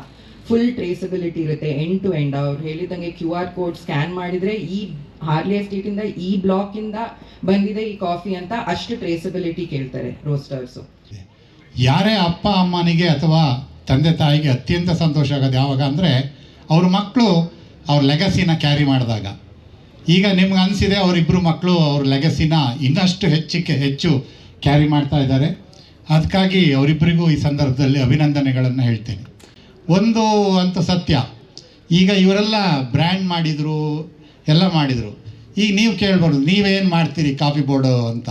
ಫುಲ್ ಟ್ರೇಸಬಿಲಿಟಿ ಇರುತ್ತೆ ಎಂಡ್ ಟು ಎಂಡ್. ಅವ್ರು ಹೇಳಿದಂಗೆ QR ಕೋಡ್ ಸ್ಕ್ಯಾನ್ ಮಾಡಿದರೆ ಈ ಹಾರ್ಲಿ ಎಸ್ಟೇಟಿಂದ ಈ ಬ್ಲಾಕಿಂದ ಬಂದಿದೆ ಈ ಕಾಫಿ ಅಂತ ಅಷ್ಟು ಟ್ರೇಸಬಿಲಿಟಿ ಕೇಳ್ತಾರೆ ರೋಸ್ಟರ್ಸು. ಯಾರೇ ಅಪ್ಪ ಅಮ್ಮನಿಗೆ ಅಥವಾ ತಂದೆ ತಾಯಿಗೆ ಅತ್ಯಂತ ಸಂತೋಷ ಆಗೋದು ಯಾವಾಗ ಅಂದರೆ ಅವ್ರ ಮಕ್ಕಳು ಅವ್ರ ಲೆಗಸಿನ ಕ್ಯಾರಿ ಮಾಡಿದಾಗ. ಈಗ ನಿಮ್ಗೆ ಅನಿಸಿದೆ ಅವರಿಬ್ಬರು ಮಕ್ಕಳು ಅವ್ರ ಲೆಗಸಿನ ಇನ್ನಷ್ಟು ಹೆಚ್ಚು ಕ್ಯಾರಿ ಮಾಡ್ತಾ ಇದ್ದಾರೆ. ಅದಕ್ಕಾಗಿ ಅವರಿಬ್ಬರಿಗೂ ಈ ಸಂದರ್ಭದಲ್ಲಿ ಅಭಿನಂದನೆಗಳನ್ನು ಹೇಳ್ತೇನೆ. ಒಂದು ಅಂತ ಸತ್ಯ, ಈಗ ಇವರೆಲ್ಲ ಬ್ರ್ಯಾಂಡ್ ಮಾಡಿದರು, ಎಲ್ಲ ಮಾಡಿದರು. ಈಗ ನೀವು ಕೇಳ್ಬಾರ್ದು ನೀವೇನು ಮಾಡ್ತೀರಿ ಕಾಫಿ ಬೋರ್ಡು ಅಂತ.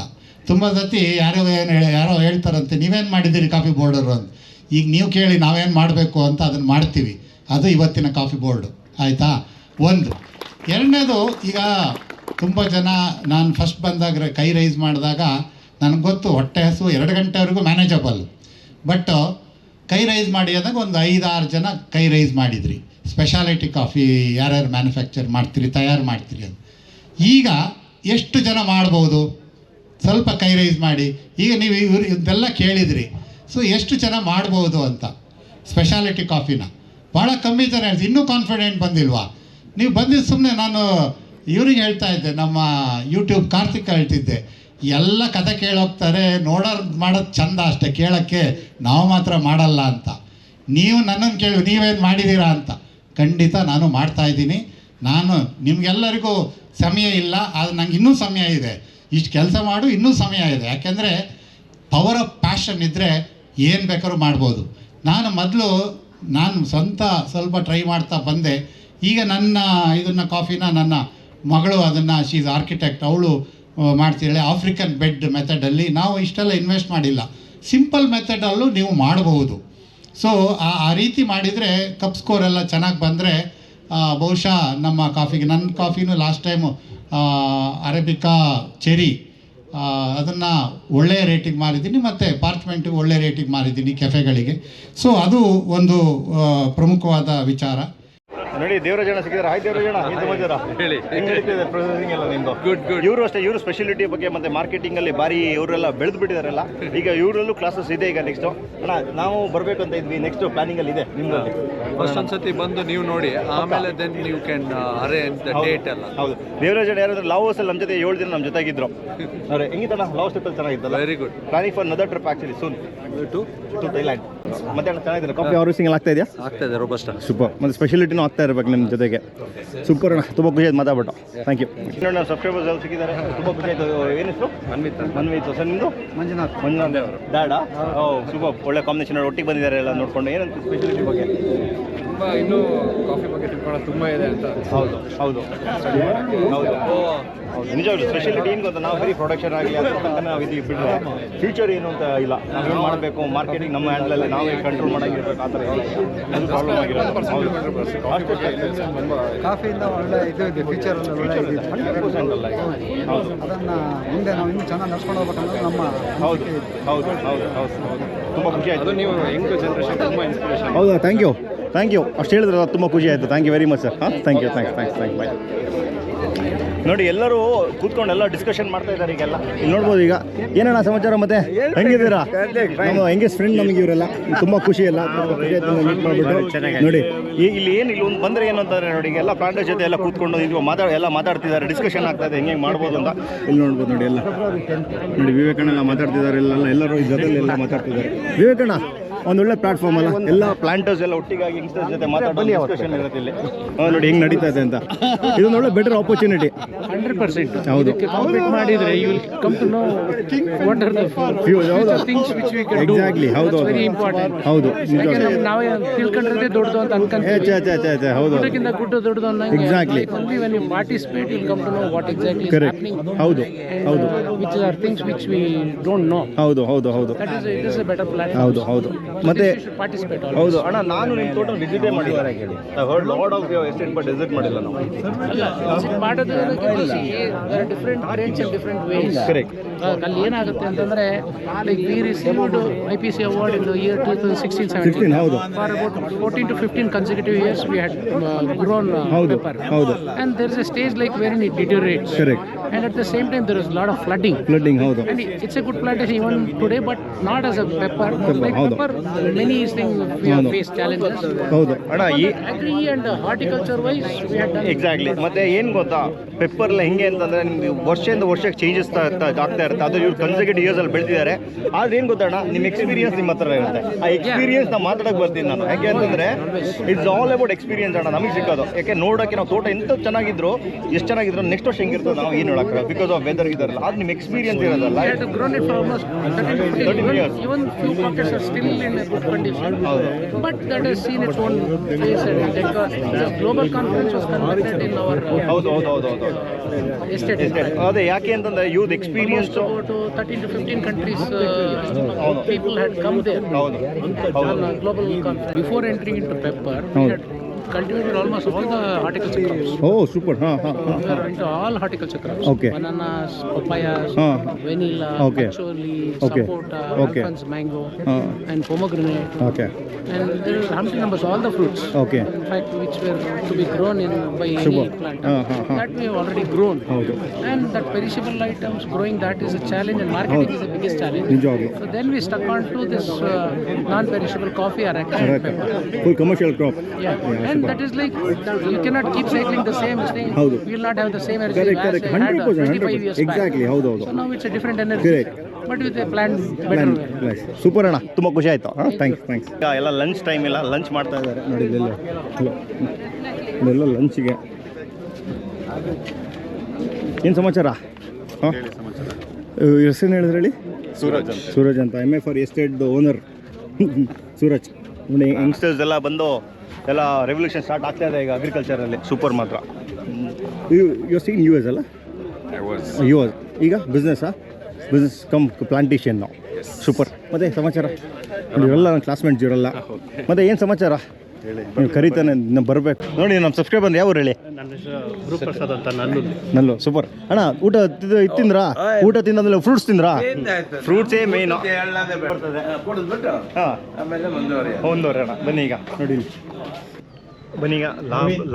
ತುಂಬ ಸತಿ ಯಾರೋ ಹೇಳ್ತಾರಂತೆ ನೀವೇನು ಮಾಡಿದ್ದೀರಿ ಕಾಫಿ ಬೋರ್ಡರು ಅಂತ. ಈಗ ನೀವು ಕೇಳಿ ನಾವೇನು ಮಾಡಬೇಕು ಅಂತ ಅದನ್ನು ಮಾಡ್ತೀವಿ. ಅದು ಇವತ್ತಿನ ಕಾಫಿ ಬೋರ್ಡು, ಆಯಿತಾ? ಒಂದು. ಎರಡನೇದು, ಈಗ ತುಂಬ ಜನ ನಾನು ಫಸ್ಟ್ ಬಂದಾಗ ಕೈ ರೈಸ್ ಮಾಡಿದಾಗ ನನಗೆ ಗೊತ್ತು ಹೊಟ್ಟೆ ಹಸು 2 ಗಂಟೆವರೆಗೂ ಮ್ಯಾನೇಜಬಲ್. ಬಟ್ ಕೈ ರೈಸ್ ಮಾಡಿ ಅಂದಾಗ ಒಂದು 5-6 ಜನ ಕೈ ರೈಸ್ ಮಾಡಿದ್ರಿ. ಸ್ಪೆಷಾಲಿಟಿ ಕಾಫಿ ಯಾರ್ಯಾರು ಮ್ಯಾನುಫ್ಯಾಕ್ಚರ್ ಮಾಡ್ತೀರಿ, ತಯಾರು ಮಾಡ್ತೀರಿ ಅಂತ. ಈಗ ಎಷ್ಟು ಜನ ಮಾಡ್ಬೋದು? ಸ್ವಲ್ಪ ಕೈ ರೈಸ್ ಮಾಡಿ. ಈಗ ನೀವು ಇದೆಲ್ಲ ಕೇಳಿದ್ರಿ, ಸೊ ಎಷ್ಟು ಜನ ಮಾಡ್ಬೋದು ಅಂತ ಸ್ಪೆಷಾಲಿಟಿ ಕಾಫಿನ. ಭಾಳ ಕಮ್ಮಿ ಜನ ಹೇಳ್ತೀವಿ. ಇನ್ನೂ ಕಾನ್ಫಿಡೆಂಟ್ ಬಂದಿಲ್ವಾ? ನೀವು ಬಂದಿದ್ದು ಸುಮ್ಮನೆ ನಾನು ಇವ್ರಿಗೆ ಹೇಳ್ತಾ ಇದ್ದೆ, ನಮ್ಮ ಯೂಟ್ಯೂಬ್ ಕಾರ್ತಿಕ್ ಹೇಳ್ತಿದ್ದೆ, ಎಲ್ಲ ಕತೆ ಕೇಳೋಗ್ತಾರೆ, ಮಾಡೋದು ಚಂದ ಅಷ್ಟೇ, ಕೇಳೋಕ್ಕೆ ನಾವು ಮಾತ್ರ ಮಾಡಲ್ಲ ಅಂತ. ನೀವು ನನ್ನನ್ನು ಕೇಳಿ ನೀವೇನು ಮಾಡಿದ್ದೀರಾ ಅಂತ. ಖಂಡಿತ ನಾನು ಮಾಡ್ತಾಯಿದ್ದೀನಿ. ನಾನು ನಿಮಗೆಲ್ಲರಿಗೂ ಸಮಯ ಇಲ್ಲ, ಆದರೆ ನಂಗೆ ಇನ್ನೂ ಸಮಯ ಇದೆ. ಇಷ್ಟು ಕೆಲಸ ಮಾಡು, ಇನ್ನೂ ಸಮಯ ಇದೆ. ಯಾಕೆಂದರೆ ಪವರ್ ಆಫ್ ಪ್ಯಾಷನ್ ಇದ್ದರೆ ಏನು ಬೇಕಾದ್ರೂ ಮಾಡ್ಬೋದು. ನಾನು ಸ್ವಂತ ಸ್ವಲ್ಪ ಟ್ರೈ ಮಾಡ್ತಾ ಬಂದೆ. ಈಗ ನನ್ನ ಕಾಫಿನ ನನ್ನ ಮಗಳು ಅದನ್ನು ಶಿ ಈಸ್ ಆರ್ಕಿಟೆಕ್ಟ್, ಅವಳು ಮಾಡ್ತಿದ್ದಾಳೆ ಆಫ್ರಿಕನ್ ಬೆಡ್ ಮೆಥಡಲ್ಲಿ. ನಾವು ಇಷ್ಟೆಲ್ಲ ಇನ್ವೆಸ್ಟ್ ಮಾಡಿಲ್ಲ, ಸಿಂಪಲ್ ಮೆಥಡಲ್ಲೂ ನೀವು ಮಾಡಬಹುದು. ಸೊ ಆ ರೀತಿ ಮಾಡಿದರೆ ಕಪ್ ಸ್ಕೋರ್ ಎಲ್ಲ ಚೆನ್ನಾಗಿ ಬಂದರೆ ಬಹುಶಃ ನಮ್ಮ ಕಾಫಿಗೆ, ನನ್ನ ಕಾಫಿನೂ ಲಾಸ್ಟ್ ಟೈಮು ಅರೇಬಿಕಾ ಚೆರಿ ಅದನ್ನು ಒಳ್ಳೆಯ ರೇಟಿಗೆ ಮಾರಿದ್ದೀನಿ, ಮತ್ತು ಪಾರ್ಚ್ಮೆಂಟಿಗೆ ಒಳ್ಳೆಯ ರೇಟಿಗೆ ಮಾರಿದ್ದೀನಿ ಕೆಫೆಗಳಿಗೆ. ಸೊ ಅದು ಒಂದು ಪ್ರಮುಖವಾದ ವಿಚಾರ. ನೋಡಿ, ದೇವರಾಜಣ್ಣ ಸಿಕ್ಕಿದ್ದಾರೆ. ಹಾಯ್ ದೇವರಾಜಣ್ಣ, ಏನು ಸಮಾಚಾರ? ಹೇಳಿ, ಹೆಂಗೆ ನಡೀತಿದೆ ಪ್ರೊಸೆಸಿಂಗ್ ಎಲ್ಲ ನಿಮ್ಮದು? ಗುಡ್. ಇವರು ಅಷ್ಟೇ, ಇವರು ಸ್ಪೆಷಾಲಿಟಿ ಬಗ್ಗೆ ಮತ್ತು ಮಾರ್ಕೆಟಿಂಗಲ್ಲಿ ಭಾರಿ ಇವರೆಲ್ಲ ಬೆಳೆದು ಬಿಟ್ಟಿದ್ದಾರಲ್ಲ. ಈಗ ಇವರಲ್ಲೂ ಕ್ಲಾಸಸ್ ಇದೆ. ಈಗ ನೆಕ್ಸ್ಟು ಅಣ್ಣ ನಾವು ಬರಬೇಕು ಅಂತ ಇದ್ವಿ, ನೆಕ್ಸ್ಟ್ ಪ್ಲಾನಿಂಗಲ್ಲಿ ಇದೆ ನಿಮ್ಮಲ್ಲಿ. ಫಸ್ಟ್ ಒಂದ್ಸತಿ ಬಂದು ನೀವು ನೋಡಿ, ಆಮೇಲೆ then you can arrange the date ಎಲ್ಲ. ಹೌದು, ದೇವರಾಜಣ್ಣ ಯಾರಾದ್ರೂ ಲಾವೋಸಲ್ಲಿ ನಮ್ಮ ಜೊತೆ 7 ದಿನ ನಮ್ಮ ಜೊತೆಗಿದ್ರು. ಅವ್ರೆ ಹೆಂಗಿತ್ತಣ್ಣ ಲಾವೋಸ್ ಟ್ರಿಪ್ಪಲ್ಲಿ? ಚೆನ್ನಾಗಿತ್ತಲ್ಲ? Very good. Planning for another trip actually soon to Thailand. ಮತ್ತೆ ಅಣ್ಣ ಚೆನ್ನಾಗಿದೆ, ಕಾಫಿ ಹಾರ್ವೆಸ್ಟಿಂಗ್ ಎಲ್ಲ ಆಗ್ತಾ ಇದೆಯಾ? ಆಗ್ತಾ ಇದೆ, ರೋಬಸ್ಟ ಸೂಪರ್. ಮತ್ತು ಸ್ಪೆಷಾಲಿಟಿನೂ ಆಗ್ತಾ ಇರಬೇಕು ನಿಮ್ಮ ಜೊತೆಗೆ. ಸೂಪರ್ ಅಣ್ಣ, ತುಂಬ ಖುಷಿ ಆಯ್ತು ಮಾತಾಡ್ಬಿಟ್ಟು. Thank you. ಇನ್ನೊಂದು ನಮ್ಮ ಸಬ್ಸ್ಕ್ರೈಬರ್ಸ್ ಎಲ್ಲ ಸಿಕ್ಕಿದ್ದಾರೆ, ತುಂಬ ಖುಷಿ ಆಯಿತು. ಏನು ಹೆಸರು? ಮನ್ವಿತ್. ಸರ್ ನಿಮ್ಮದು? ಮಂಜುನಾಥ್ ಡ್ಯಾಡಾ? ಓ ಸೂಪರ್, ಒಳ್ಳೆ ಕಾಂಬಿನೇಷನ್. ಒಟ್ಟಿಗೆ ಬಂದಿದ್ದಾರೆ ಎಲ್ಲ ನೋಡಿಕೊಂಡು. ಏನಂತ ಸ್ಪೆಷಾಲಿಟಿ ಬಗ್ಗೆ? ತುಂಬ ಇನ್ನೂ ಕಾಫಿ ಬಗ್ಗೆ ತಿಳ್ಕೊಳ್ಳೋದು ತುಂಬ ಇದೆ ಅಂತ. ಹೌದು ಹೌದು ನಿಜವಾಗ್ಲೂ ಸ್ಪೆಷಾಲಿಟಿ ಏನು ಗೊತ್ತಾ, ನಾವು ಬರೀ ಪ್ರೊಡಕ್ಷನ್ ಆಗಲಿ ಅದ್ರ ತನಕ ನಾವು ಇದು ಬಿಟ್ಟರೆ ಫ್ಯೂಚರ್ ಏನು ಅಂತ ಇಲ್ಲ. ನಾವು ಏನು ಮಾಡಬೇಕು, ಮಾರ್ಕೆಟಿಂಗ್ ನಮ್ಮ ಹ್ಯಾಂಡಲಲ್ಲಿ ನಾವೇ ಕಂಟ್ರೋಲ್ ಮಾಡೋಂಗಿರ್ಬೇಕು. ಆ ಥರ ಅದು ಪ್ರಾಬ್ಲಮ್ ಆಗಿರೋದು. ಕಾಫಿಯಿಂದ ಒಳ್ಳೆ ಇದು ಇದೆ, ಫ್ಯೂಚರ್ 100% ಅಲ್ಲ ಈಗ. ಹೌದು, ಅದನ್ನು ಮುಂದೆ ನಾವು ಇನ್ನೂ ಚೆನ್ನಾಗಿ ನಡ್ಸ್ಕೊಂಡು ಹೋಗ್ಬೇಕಂದ್ರೆ ನಮ್ಮ ಹೌದು ಹೌದು ಹೌದು ಹೌದು ಹೌದು ತುಂಬ ಖುಷಿ ಆಯಿತು. ನೀವು ಯಂಗ್ ಜನರೇಷನ್ ತುಂಬ ಇನ್ಸ್ಪಿರೇಷನ್. ಹೌದಾ? ಥ್ಯಾಂಕ್ ಯು ಅಷ್ಟು ಹೇಳಿದ್ರಲ್ಲ, ತುಂಬ ಖುಷಿ ಆಯಿತು. Thank you very much sir. Thank you bye. ನೋಡಿ, ಎಲ್ಲರೂ ಕೂತ್ಕೊಂಡು ಎಲ್ಲ ಡಿಸ್ಕಷನ್ ಮಾಡ್ತಾ ಇದ್ದಾರೆ ಈಗೆಲ್ಲ. ಇಲ್ಲಿ ನೋಡ್ಬೋದು. ಈಗ ಏನಣ್ಣ ಸಮಾಚಾರ? ಮತ್ತೆ ಹೆಂಗಿದ್ದೀರಾ? ನಮ್ಮ ಹೆಂಗೆಸ್ಟ್ ಫ್ರೆಂಡ್ ನಮಗೆ ಇವರೆಲ್ಲ. ತುಂಬ ಖುಷಿ ಎಲ್ಲ, ಖುಷಿ ಆಯ್ತು ಮೀಟ್ ಮಾಡಿಬಿಟ್ಟು. ನೋಡಿ ಇಲ್ಲಿ ಒಂದು ಬಂದರೆ ಏನು ಅಂತಂದರೆ, ನೋಡಿ ಈಗ ಎಲ್ಲ ಪ್ಲಾಂಟರ್ ಜೊತೆ ಎಲ್ಲ ಕೂತ್ಕೊಂಡು ಇದು ಮಾತಾಡ್ತಿದ್ದಾರೆ, ಡಿಸ್ಕಷನ್ ಆಗ್ತಾ ಇದೆ ಹೆಂಗೆ ಮಾಡ್ಬೋದು ಅಂತ. ಇಲ್ಲಿ ನೋಡ್ಬೋದು ನೋಡಿ, ಎಲ್ಲ ನೋಡಿ ವಿವೇಕಣ್ಣ ಎಲ್ಲ ಮಾತಾಡ್ತಿದ್ದಾರೆ. ಎಲ್ಲರೂ ಈ ಜೊತೆಲಿ ಎಲ್ಲ ಮಾತಾಡ್ತಿದ್ದಾರೆ. ವಿವೇಕಣ್ಣ ಒಂದು ಒಳ್ಳೆ ಪ್ಲಾಟ್ಫಾರ್ಮ್ ಅಲ್ಲ, ಎಲ್ಲ ಪ್ಲಾಂಟರ್ಸ್ ಎಲ್ಲ ಒಟ್ಟಿಗಾಗಿ ಯಂಗ್ಸ್ಟರ್ಸ್ ಜೊತೆ ಮಾತಾಡೋ ಡಿಸ್ಕಷನ್ ಇರುತ್ತೆ ಇಲ್ಲಿ. ನೋಡಿ ಹೆಂಗೆ ನಡೀತಾ ಇದೆ ಅಂತ. ಇದೊಂದು ಒಳ್ಳೆ ಬೆಟರ್ ಆಪರ್ಚುನಿಟಿ. 100%. ಹೌದು, ಕಾಂಪೀಟ್ ಮಾಡಿದ್ರೆ you will come to know what are the things which we can do. Exactly, ಹೌದು, ವೆರಿ ಇಂಪಾರ್ಟೆಂಟ್. ಹೌದು, ನಾವೇ ತಿಳ್ಕೊಂಡ್ರೆ ದೊಡ್ಡದು ಅಂತ ಅನ್ಕೊಂತೀವಿ. ಹೌದು, ಅದಕ್ಕಿಂತ ಗುಡ್ಡು ಅನ್ನಂಗೆ. Exactly. Only when you participate you will come to know what exactly is happening. ಹೌದು which are things which we don't know. ಹೌದು. That is it is a better platform. ಹೌದು ಮತ್ತೆ participate always. ಹೌದು ಅಣ್ಣ, ನಾನು ನಿಮ್ಮ ತೋಟ ವಿಸಿಟೇ ಮಾಡಿಲ್ಲ ಹೇಳಿ. Heard lot of estate but visit ಮಾಡಿಲ್ಲ ನಾವು. ವಿಸಿಟ್ ಮಾಡೋದು different range and different ways. Correct. ಅಲ್ಲಿ ಏನಾಗುತ್ತೆ ಅಂತಂದ್ರೆ like we received IPC award in the year 2016-17. ಹೌದು. For about 14 to 15 consecutive years we had grown pepper. ಹೌದು. And there is a stage like wherein it deteriorates. Correct. And at the same time there is a lot of flooding. ಹೌದು. And it's a good plantation even today, but not as a pepper. Like ಹೌದು. pepper, many things we have faced challenges. ಹೌದು ಅಣ್ಣ, ಈ Agri and horticulture wise we had done. Exactly. ಮತ್ತೆ ಏನು ಗೊತ್ತಾ, ಪೆಪ್ಪರ್ ಎಲ್ಲ ಹೆಂಗೆ ಅಂತಂದರೆ ನಿಮಗೆ ವರ್ಷದಿಂದ ವರ್ಷಕ್ಕೆ ಚೇಂಜಸ್ ಆಗ್ತಾ ಇರುತ್ತೆ. ಅದು ಇವ್ರು ಕನ್ಸರ್ವೇಟಿವ್ ಇಯರ್ಸಲ್ಲಿ ಬೆಳೆದಿದ್ದಾರೆ. ಆದ್ರೆ ಏನು ಗೊತ್ತಣ್ಣ, ನಿಮ್ಮ ಎಕ್ಸ್ಪೀರಿಯನ್ಸ್ ನಿಮ್ಮ ಹತ್ರ ಇರುತ್ತೆ. ಆ ಎಕ್ಸ್ಪೀರಿಯನ್ಸ್ ನಾವು ಮಾತಾಡೋಕೆ ಬರ್ತೀನಿ ನಾನು. ಯಾಕೆ ಅಂತಂದರೆ ಇಟ್ಸ್ ಆಲ್ ಅಬೌಟ್ ಎಕ್ಸ್ಪೀರಿಯನ್ಸ್ ಅಣ್ಣ ನಮಗೆ ಸಿಕ್ಕೋದು. ಯಾಕೆ ನೋಡೋಕ್ಕೆ ನಾವು ತೋಟ ಎಂತ ಚೆನ್ನಾಗಿದ್ರು, ಎಷ್ಟು ಚೆನ್ನಾಗಿದ್ರು, ನೆಕ್ಸ್ಟ್ ವರ್ಷ ಹೆಂಗಿರ್ತದೆ ನಾವು ಏನು ಹೇಳೋಕ್ಕೆ, ಬಿಕಾಸ್ ಆಫ್ ವೆದರ್ ಇದಾರಲ್ಲ. ಅದು ನಿಮ್ಮ ಎಕ್ಸ್ಪೀರಿಯನ್ಸ್ ಇರೋದಲ್ಲ. We had grown it for almost 13 years. Even few pockets are still in a good condition. But that has seen its own phase. The global conference was conducted in our ಹೌದು estate. ಅದೇ ಯಾಕೆ ಅಂತಂದ್ರೆ youth experience About 13 to 15 countries people had come there. ಹೌದು On a global conference. Before entering into pepper, we had cultivated almost all the horticulture crops. Oh super. ಹಾಂ We were into all horticulture crops. Okay. Bananas, papayas, vanilla, Okay. patchouli, Okay. sapota, Okay. alphonse mango, and pomegranate. Okay And there are humpty numbers, all the fruits. Okay. In fact, which were to be grown in by Super. any plant. That we have already grown. And that perishable items, growing that is a challenge, and marketing is the biggest challenge. ನಿಜವಾಗ್ಲೂ. So then we stuck on to this non-perishable coffee, areca, and pepper. Full commercial crop. Yeah, and that is like, you cannot keep cycling the same thing. ಹೌದು. We will not have the same energy Correct, as we had 100%, 25 years back. Exactly, ಹೌದು. So now it's a different energy. Correct. But with a planned better way. Super ಅಣ್ಣ, ತುಂಬ ಖುಷಿ ಆಯಿತು. ಥ್ಯಾಂಕ್ಸ್. ಈಗ ಎಲ್ಲ ಲಂಚ್ ಟೈಮ್ ಇಲ್ಲ, ಲಂಚ್ ಮಾಡ್ತಾ ಇದ್ದಾರೆ ನೋಡಿ. ಇದೆಲ್ಲ ಲಂಚಿಗೆ. ಏನು ಸಮಾಚಾರ? ಹಾಂ, ಹೆಸರು ಹೇಳಿದ್ರೆ ಹೇಳಿ. ಸೂರಜ್ ಅಂತ, MA for estate owner Suraj. ನೋಡಿ ಯಂಗ್ಸ್ಟರ್ಸ್ ಎಲ್ಲ ಬಂದು ಎಲ್ಲ ರೆವಲ್ಯೂಷನ್ ಸ್ಟಾರ್ಟ್ ಆಗ್ತಾ ಇದೆ ಈಗ ಅಗ್ರಿಕಲ್ಚರಲ್ಲಿ. ಸೂಪರ್ ಮಾತ್ರ. ಯು ಸಿಂಗ್ US ಅಲ್ಲ? US. ಈಗ ಬಿಸ್ನೆಸ್ ಕಮ್ ಪ್ಲಾಂಟೇಶನ್ ನಾವು. ಸೂಪರ್. ಮತ್ತೆ ಸಮಾಚಾರ? ಇವರೆಲ್ಲ ನನ್ನ ಕ್ಲಾಸ್ಮೇಟ್ಸ್ ಇವರೆಲ್ಲ. ಮತ್ತೆ ಏನು ಸಮಾಚಾರ? ನೀವು ಕರೀತಾನೆ ಬರಬೇಕು ನೋಡಿ. ನಮ್ಮ ಸಬ್ಸ್ಕ್ರೈಬರ್ ಯಾವ ಹೇಳಿ? ನನ್ನ ಹೆಸರು ಗುರುಪ್ರಸಾದ್ ಅಂತ, ನಲ್ಲು. ಸೂಪರ್ ಅಣ್ಣ. ಊಟ ತಿಂದ್ರಾ? ಊಟ ತಿಂದಾದ್ಮೇಲೆ ಫ್ರೂಟ್ಸ್ ತಿಂದ್ರಾ? ಫ್ರೂಟ್ಸೇ ಮೇನ್. ಒಂದೂವರೆ ಅಣ್ಣ. ಬನ್ನಿ ಈಗ ನೋಡಿ, ಬನ್ನಿ ಈಗ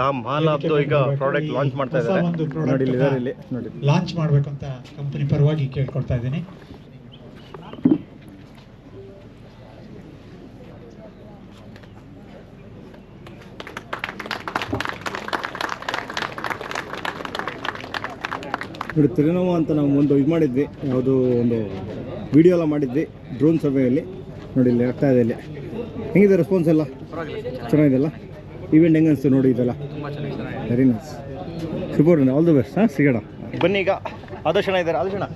ಲಾಭ್ದು ಈಗ ಪ್ರಾಡಕ್ಟ್ ಲಾಂಚ್ ಮಾಡ್ತಾ ಇದ್ದಾರೆ ನೋಡಿ. ಇಲ್ಲಿ ನೋಡಿ ಲಾಂಚ್ ಮಾಡಬೇಕು ಅಂತ ಕಂಪನಿ ಪರವಾಗಿ ಕೇಳ್ಕೊಳ್ತಾ ಇದ್ದೀನಿ. ನೋಡಿ, ತೆರೆನೋವಾ ಅಂತ ನಾವು ಒಂದು ಇದು ಮಾಡಿದ್ವಿ, ಯಾವುದೋ ಒಂದು ವಿಡಿಯೋ ಎಲ್ಲ ಮಾಡಿದ್ವಿ ಡ್ರೋನ್ ಸರ್ವೆಯಲ್ಲಿ. ನೋಡಿ ಇಲ್ಲಿ ಆಗ್ತಾ ಇದೆ. ಇಲ್ಲಿ ಹೆಂಗಿದೆ ರೆಸ್ಪಾನ್ಸ್ ಎಲ್ಲ? ಚೆನ್ನಾಗಿದೆಲ್ಲ. ಇವೆಂಟ್ ಹೆಂಗೆ ಅನಿಸ್ತು ನೋಡಿ? ಇದೆಲ್ಲ very nice. Super. All the best. ಸಿಗೋಣ. ಬನ್ನಿ ಈಗ ಆದರ್ಶನ ಇದ್ದಾರೆ. ಆದರ್ಶನ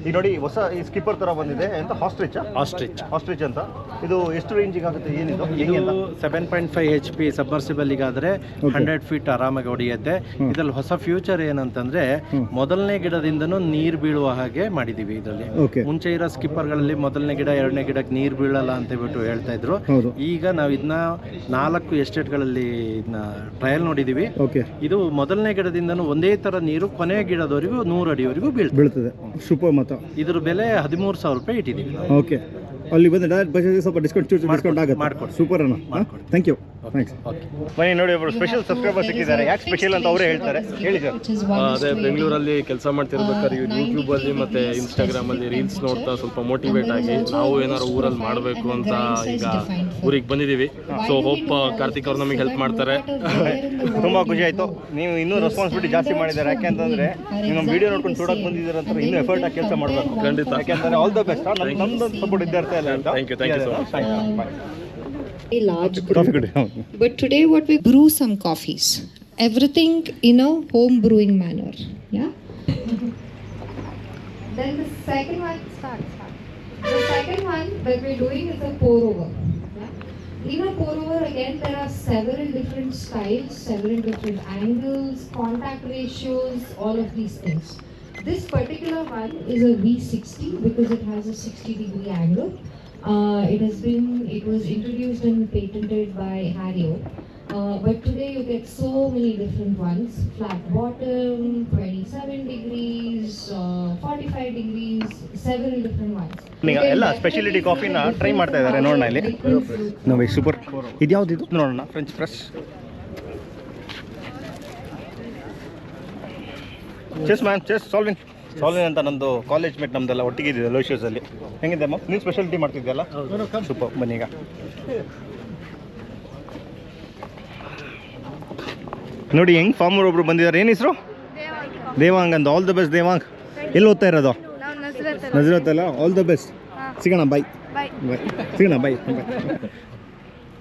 ಈಗ ನೋಡಿ, ಹೊಸ ಈ ಸ್ಕಿಪ್ಪರ್ ಥರ ಬಂದಿದೆ ಅಂತ. ಆಸ್ಟ್ರಿಚ್ ಅಂತ. ಇದು ಎಷ್ಟು ರೇಂಜಿಗೆ ಆಗುತ್ತೆ? ಏನಿದು ಹೆಂಗೆ ಅಂತ? 7.5 HP ಸಬ್ಮರ್ಸಿಬಲ್ಗಾದರೆ 100 ಫೀಟ್ ಆರಾಮಾಗಿ ಹೊಡೆಯುತ್ತೆ. ಇದರಲ್ಲಿ ಹೊಸ ಫ್ಯೂಚರ್ ಏನಂತಂದರೆ, ಮೊದಲನೇ ಗಿಡದಿಂದನೂ ನೀರು ಬೀಳುವ ಹಾಗೆ ಮಾಡಿದ್ದೀವಿ ಇದರಲ್ಲಿ. ಮುಂಚೆ ಇರೋ ಸ್ಕಿಪ್ಪರ್ಗಳಲ್ಲಿ ಮೊದಲನೇ ಗಿಡ ಎರಡನೇ ಗಿಡಕ್ಕೆ ನೀರು ಬೀಳಲ್ಲ ಅಂತ ಹೇಳ್ಬಿಟ್ಟು ಹೇಳ್ತಾ ಇದ್ರು. ಈಗ ನಾವು ಇದನ್ನ 4 ಎಸ್ಟೇಟ್ಗಳಲ್ಲಿ ಇದನ್ನ ಟ್ರಯಲ್ ನೋಡಿದ್ದೀವಿ. ಇದು ಮೊದಲನೇ ಗಿಡದಿಂದನೂ ಒಂದೇ ಥರ ನೀರು ಕೊನೆ ಗಿಡದವರೆಗೂ 100 ಅಡಿವರೆಗೂ ಬೀಳ್ತದೆ. ಸೂಪರ್. ಮತ್ತು ಇದ್ರ ಬೆಲೆ 13,000 ರೂಪಾಯಿ ಇಟ್ಟಿದ್ದೀವಿ. ಓಕೆ, ಅಲ್ಲಿ ಬಂದು ಡೈರೆಕ್ಟ್ ಬಜೆಟ್ ಸ್ವಲ್ಪ ಡಿಸ್ಕೌಂಟ್ ಆಗುತ್ತೆ. ಮಾಡ್ಕೊಡಿ. ಸೂಪರ್ ಅಣ್ಣ. Thank you. ಥ್ಯಾಂಕ್ಸ್. ಬನ್ನಿ ನೋಡಿ, ಒಬ್ಬರು ಸ್ಪೆಷಲ್ ಸಬ್ಸ್ಕ್ರೈಬರ್ ಸಿಕ್ಕಿದ್ದಾರೆ. ಯಾಕೆ ಸ್ಪೆಷಲ್ ಅಂತ ಅವರೇ ಹೇಳ್ತಾರೆ. ಹೇಳಿ ಸರ್. ಅದೇ ಬೆಂಗಳೂರಲ್ಲಿ ಕೆಲಸ ಮಾಡ್ತಿರ್ಬೇಕಾದ್ರೆ ಯೂಟ್ಯೂಬಲ್ಲಿ ಮತ್ತು ಇನ್ಸ್ಟಾಗ್ರಾಮಲ್ಲಿ ರೀಲ್ಸ್ ನೋಡ್ತಾ ಸ್ವಲ್ಪ ಮೋಟಿವೇಟ್ ಆಗಿ ನಾವು ಏನಾದ್ರು ಊರಲ್ಲಿ ಮಾಡಬೇಕು ಅಂತ ಈಗ ಊರಿಗೆ ಬಂದಿದ್ದೀವಿ. ಸೊ ಹೋಪ್ ಕಾರ್ತಿಕ್ ಅವ್ರು ನಮಗೆ ಹೆಲ್ಪ್ ಮಾಡ್ತಾರೆ. ತುಂಬ ಖುಷಿ ಆಯಿತು. ನೀವು ಇನ್ನೂ ರೆಸ್ಪಾನ್ಸಿಬಿಲಿಟಿ ಜಾಸ್ತಿ ಮಾಡಿದ್ದಾರೆ. ಯಾಕೆಂತಂದರೆ ನೀವು ನಮ್ಮ ವಿಡಿಯೋ ನೋಡ್ಕೊಂಡು ನೋಡೋಕೆ ಬಂದಿದ್ದೀರ ಅಂತ ಇನ್ನೂ ಎಫರ್ಟ್ ಆಗಿ ಕೆಲಸ ಮಾಡಬೇಕು. ಖಂಡಿತ. ಯಾಕೆಂದರೆ ಆಲ್ ದ ಬೆಸ್ಟ್. ನಮ್ಮದು ಸಪೋರ್ಟ್ ಇದ್ದೇ ಇರ್ತಾ ಇಲ್ಲ ಅಂತ. Thank you so much. Large group. But today what we brew some coffees, everything in a home brewing manner. Yeah. Then the second one, start. The second one that we're doing is a pour over. Yeah? In a pour over, again there are several different styles, several different angles, contact ratios, all of these things. This particular one is a V60 because it has a 60-degree angle. It was introduced and patented by Hario. But today you get so many different ones. Flat bottom, 27 degrees, 45 degrees, several different ones. ಈಗ ಎಲ್ಲ ಸ್ಪೆಷಾಲಿಟಿ ಕಾಫಿನ ಟ್ರೈ ಮಾಡ್ತಾ ಇದ್ದಾರೆ ನೋಡೋಣ ಇಲ್ಲಿ. ನೋಡಿ ಸೂಪರ್. ಇದು ಯಾವ್ದು ಇದು ನೋಡೋಣ. French press. Chess ma'am, chess solving ಅಂತ ನಂದು ಕಾಲೇಜ್ ಮೇಟ್ ನಮ್ದೆಲ್ಲ ಒಟ್ಟಿಗೆ ಇದ್ದಿದೆ ಲೋಷಿಯಸಲ್ಲಿ. ಹೆಂಗಿದೆ ಅಮ್ಮ ನೀನು ಸ್ಪೆಷಾಲಿಟಿ ಮಾಡ್ತಿದ್ದೆಲ್ಲ? ಸೂಪರ್. ಬನ್ನಿ ಈಗ ನೋಡಿ ಹೆಂಗೆ ಫಾರ್ಮರ್ ಒಬ್ರು ಬಂದಿದ್ದಾರೆ. ಏನು ಹೆಸರು? ದೇವಾಂಗ್ ಅಂತ. All the best Devang. ಎಲ್ಲಿ ಓದ್ತಾ ಇರೋದು? ನಜರತ್ ಅಲ್ಲ. All the best. ಸಿಗೋಣ. ಬಾಯ್ ಬಾಯ್. ಸಿಗೋಣ. ಬಾಯ್ ಬಾಯ್.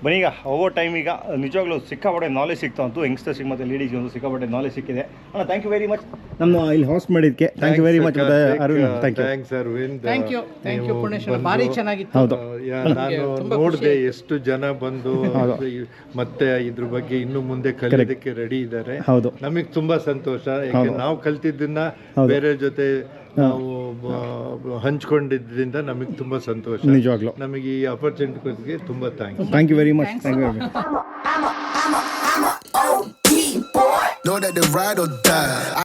ಬನ್ನಿ ಈಗ ಹೋಗೋ ಟೈಮ್. ಈಗ ನಿಜವಾಗ್ಲೂ ಸಿಕ್ಕಾಪಟ್ಟೆ ನಾಲೆಜ್ ಸಿಗ್ತಾ ಉಂಟು ಯಂಗ್ಸ್ಟರ್ಸಿಗೆ ಮತ್ತು ಲೇಡೀಸ್ಗೆ ಒಂದು ಸಿಕ್ಕಾಪಟ್ಟೆ ನಾಲೆಜ್ ಸಿಕ್ಕಿದೆ. ಅಣ್ಣ ಥ್ಯಾಂಕ್ ಯು ವೆರಿ ಮಚ್ ನಮ್ಮ ಇಲ್ಲಿ ಹೋಸ್ಟ್ ಮಾಡಿದ್ದಕ್ಕೆ. Thank you very much Arvind. Thank you Puneshwara. ಭಾರಿ ಚೆನ್ನಾಗಿತ್ತು. ಹೌದು. ನಾನು ನೋಡಿದೆ ಎಷ್ಟು ಜನ ಬಂದು ಮತ್ತೆ ಇದ್ರ ಬಗ್ಗೆ ಇನ್ನು ಮುಂದೆ ಕಲಿಯೋದಕ್ಕೆ ರೆಡಿ ಇದ್ದಾರೆ. ಹೌದು. ನಮಗೆ ತುಂಬಾ ಸಂತೋಷ. ಯಾಕೆ ನಾವು ಕಲ್ತಿದ್ದನ್ನ ಬೇರೆ ಜೊತೆ ನಾವು ಹಂಚ್ಕೊಂಡಿದ್ದರಿಂದ ನಮಗೆ ತುಂಬಾ ಸಂತೋಷ. ನಿಜವಾಗ್ಲೂ ನಮಗೆ ಈ ಅಪರ್ಚುನಿಟಿಗೆ ತುಂಬಾ thanks. Thank you very much. Thank you very much.